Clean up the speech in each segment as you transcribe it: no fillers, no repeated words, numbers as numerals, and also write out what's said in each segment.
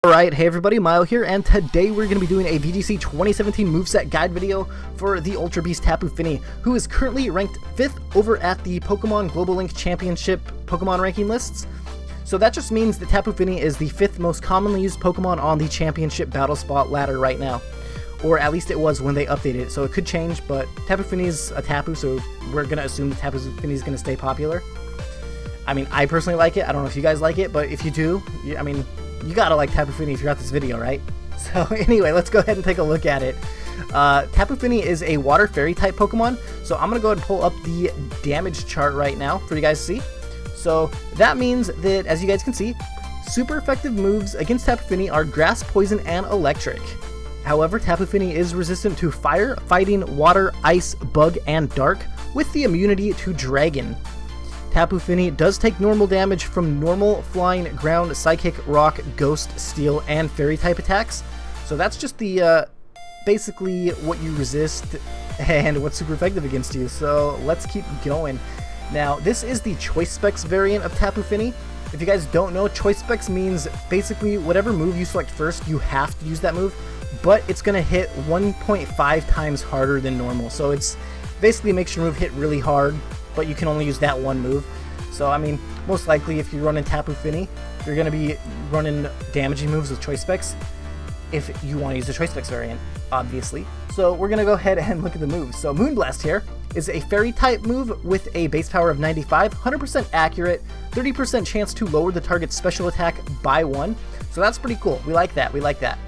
Alright, hey everybody, Myo here, and today we're going to be doing a VGC 2017 moveset guide video for the Ultra Beast Tapu Fini, who is currently ranked 5th over at the Pokemon Global Link Championship Pokemon ranking lists. So that just means that Tapu Fini is the 5th most commonly used Pokemon on the Championship Battle Spot ladder right now. Or at least it was when they updated it, so it could change, but Tapu Fini is a Tapu, so we're going to assume that Tapu Fini is going to stay popular. I mean, I personally like it, I don't know if you guys like it, but if you do, I mean, you gotta like Tapu Fini if you're at this video, right? So anyway, let's go ahead and take a look at it. Tapu Fini is a water fairy type Pokemon, so I'm gonna go ahead and pull up the damage chart right now for you guys to see. So that means that, as you guys can see, super effective moves against Tapu Fini are Grass, Poison, and Electric. However, Tapu Fini is resistant to Fire, Fighting, Water, Ice, Bug, and Dark, with the immunity to Dragon. Tapu Fini does take normal damage from normal, flying, ground, psychic, rock, ghost, steel, and fairy type attacks. So that's just the basically what you resist and what's super effective against you. So let's keep going. Now, this is the Choice Specs variant of Tapu Fini. If you guys don't know, Choice Specs means basically whatever move you select first, you have to use that move, but it's going to hit 1.5 times harder than normal. So it's basically makes your move hit really hard, but you can only use that one move. So, I mean, most likely if you're running Tapu Fini, you're going to be running damaging moves with Choice Specs if you want to use the Choice Specs variant, obviously. So we're going to go ahead and look at the moves. So Moonblast here is a fairy type move with a base power of 95, 100% accurate, 30% chance to lower the target's special attack by 1. So that's pretty cool. We like that. We like that.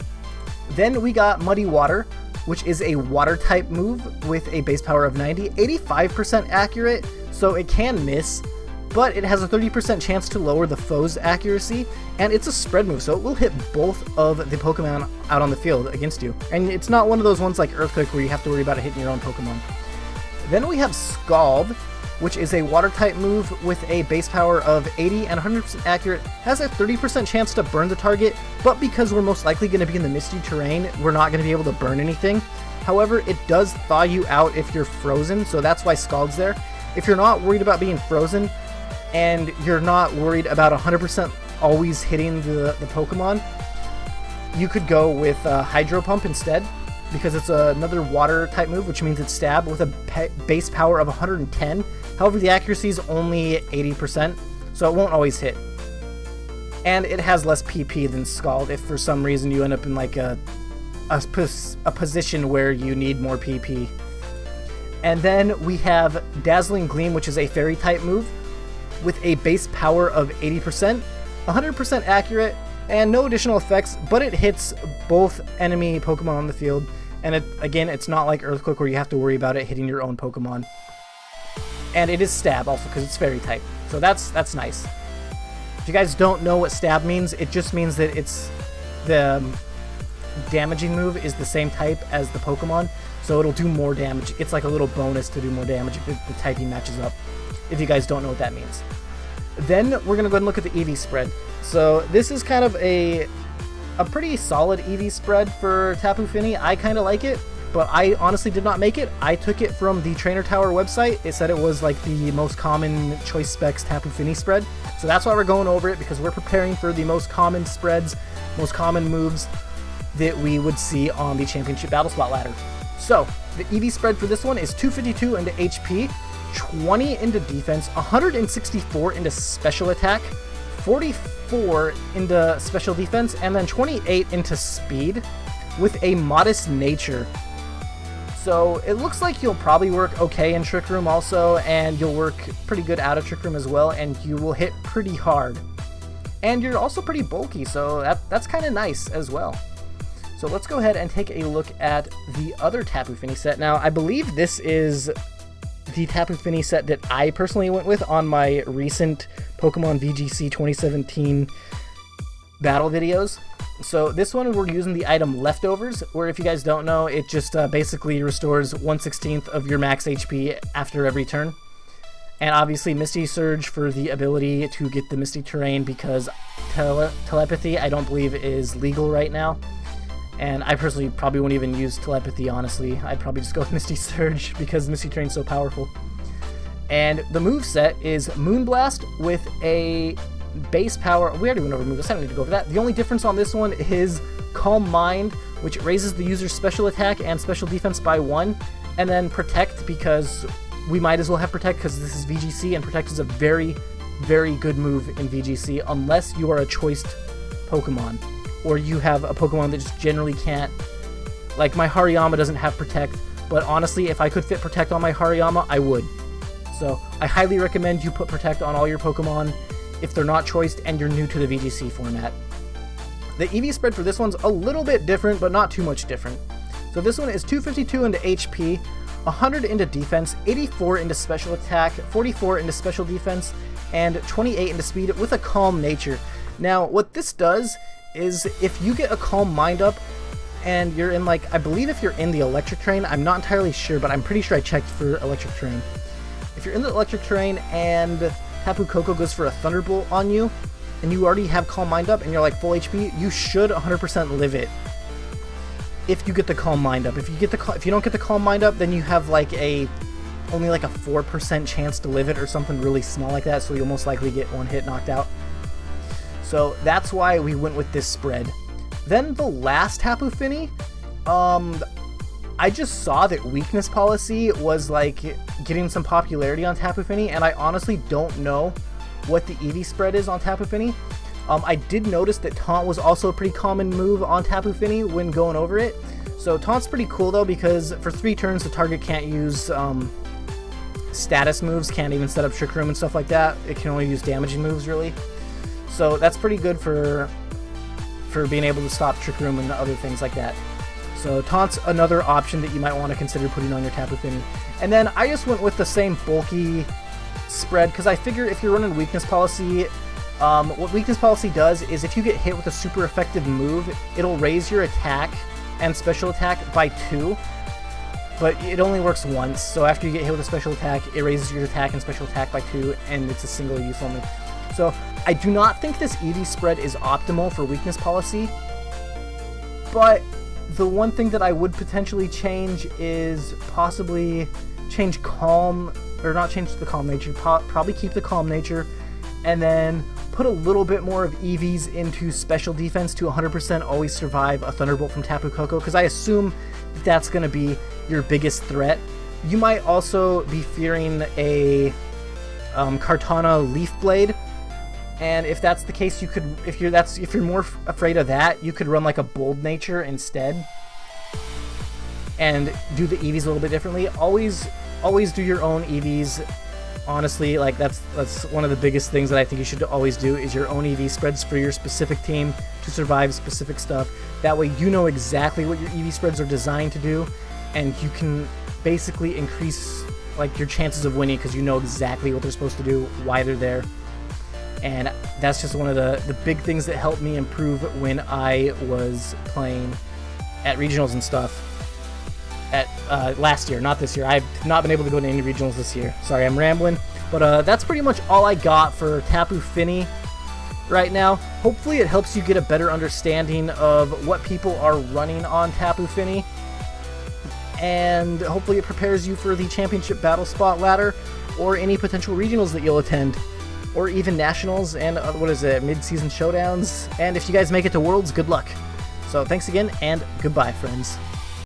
Then we got Muddy Water, which is a water type move with a base power of 90, 85% accurate, so it can miss, but it has a 30% chance to lower the foe's accuracy, and it's a spread move, so it will hit both of the Pokemon out on the field against you. And it's not one of those ones like Earthquake where you have to worry about it hitting your own Pokemon. Then we have Scald, which is a water type move with a base power of 80 and 100% accurate, has a 30% chance to burn the target, but because we're most likely going to be in the misty terrain, we're not going to be able to burn anything. However, it does thaw you out if you're frozen, so that's why Scald's there. If you're not worried about being frozen, and you're not worried about 100% always hitting the Pokemon, you could go with Hydro Pump instead, because it's another water type move, which means it's Stab with a base power of 110. However, the accuracy is only 80%, so it won't always hit. And it has less PP than Scald if for some reason you end up in like a position where you need more PP. And then we have Dazzling Green, which is a fairy type move with a base power of 80%, 100% accurate, and no additional effects, but it hits both enemy Pokemon on the field. And again, it's not like Earthquake where you have to worry about it hitting your own Pokemon. And it is Stab also because it's fairy type, so that's nice. If you guys don't know what Stab means, it just means that it's the damaging move is the same type as the Pokemon, so it'll do more damage. It's like a little bonus to do more damage if the typing matches up, if you guys don't know what that means. Then we're going to go ahead and look at the EV spread. So this is kind of a pretty solid EV spread for Tapu Fini. I kind of like it, but I honestly did not make it. I took it from the Trainer Tower website. It said it was like the most common Choice Specs Tapu Fini spread. So that's why we're going over it, because we're preparing for the most common spreads, most common moves that we would see on the Championship Battle Spot ladder. So the EV spread for this one is 252 into HP, 20 into defense, 164 into special attack, 44 into special defense, and then 28 into speed with a modest nature. So it looks like you'll probably work okay in Trick Room also, and you'll work pretty good out of Trick Room as well, and you will hit pretty hard. And you're also pretty bulky, so that's kind of nice as well. So let's go ahead and take a look at the other Tapu Fini set. Now, I believe this is the Tapu Fini set that I personally went with on my recent Pokemon VGC 2017 battle videos. So this one we're using the item Leftovers, where if you guys don't know, it just basically restores 1/16 of your max HP after every turn. And obviously Misty Surge for the ability to get the Misty Terrain, because telepathy I don't believe is legal right now. And I personally probably wouldn't even use telepathy, honestly. I'd probably just go with Misty Surge because Misty Terrain's so powerful. And the moveset is Moonblast with a Base power, we already went over Moveset, I don't need to go over that. The only difference on this one is Calm Mind, which raises the user's special attack and special defense by 1, and then Protect, because we might as well have Protect because this is VGC, and Protect is a very, very good move in VGC unless you are a choiced Pokemon, or you have a Pokemon that just generally can't. Like, my Hariyama doesn't have Protect, but honestly, if I could fit Protect on my Hariyama, I would. So I highly recommend you put Protect on all your Pokemon if they're not choiced and you're new to the VGC format. The EV spread for this one's a little bit different, but not too much different. So this one is 252 into HP, 100 into defense, 84 into special attack, 44 into special defense, and 28 into speed with a Calm Nature. Now, what this does is if you get a Calm Mind up and you're in, like, I believe if you're in the Electric Terrain, I'm not entirely sure, but I'm pretty sure I checked for Electric Terrain. If you're in the Electric Terrain and Tapu Koko goes for a Thunderbolt on you, and you already have Calm Mind up and you're like full HP, you should 100% live it. If you get the Calm Mind up. If you don't get the Calm Mind up, then you have like only like a 4% chance to live it or something really small like that, so you'll most likely get one hit knocked out. So that's why we went with this spread. Then the last Tapu Fini, I just saw that weakness policy was like getting some popularity on Tapu Fini, and I honestly don't know what the EV spread is on Tapu Fini. I did notice that Taunt was also a pretty common move on Tapu Fini when going over it. So Taunt's pretty cool though, because for 3 turns the target can't use status moves, can't even set up Trick Room and stuff like that. It can only use damaging moves really. So that's pretty good for being able to stop Trick Room and other things like that. So Taunt's another option that you might want to consider putting on your Tapu Fini. And then I just went with the same bulky spread because I figure if you're running weakness policy, what weakness policy does is if you get hit with a super effective move, it'll raise your attack and special attack by 2, but it only works once. So after you get hit with a special attack, it raises your attack and special attack by 2, and it's a single use only. So I do not think this EV spread is optimal for weakness policy, but the one thing that I would potentially change is possibly change Calm, or not change the Calm Nature, probably keep the Calm Nature, and then put a little bit more of EVs into special defense to 100% always survive a Thunderbolt from Tapu Koko, because I assume that's going to be your biggest threat. You might also be fearing a Kartana Leaf Blade, and if that's the case, you could, if you're more afraid of that, you could run like a Bold Nature instead and do the EVs a little bit differently. Always do your own EVs. Honestly, like that's one of the biggest things that I think you should always do, is your own EV spreads for your specific team to survive specific stuff. That way you know exactly what your EV spreads are designed to do, and you can basically increase like your chances of winning because you know exactly what they're supposed to do, why they're there. And that's just one of the big things that helped me improve when I was playing at regionals and stuff at last year, not this year. I've not been able to go to any regionals this year. Sorry, I'm rambling. But that's pretty much all I got for Tapu Fini right now. Hopefully it helps you get a better understanding of what people are running on Tapu Fini, and hopefully it prepares you for the championship battle spot ladder or any potential regionals that you'll attend, or even nationals and mid-season showdowns. And if you guys make it to Worlds, good luck. So thanks again, and goodbye, friends.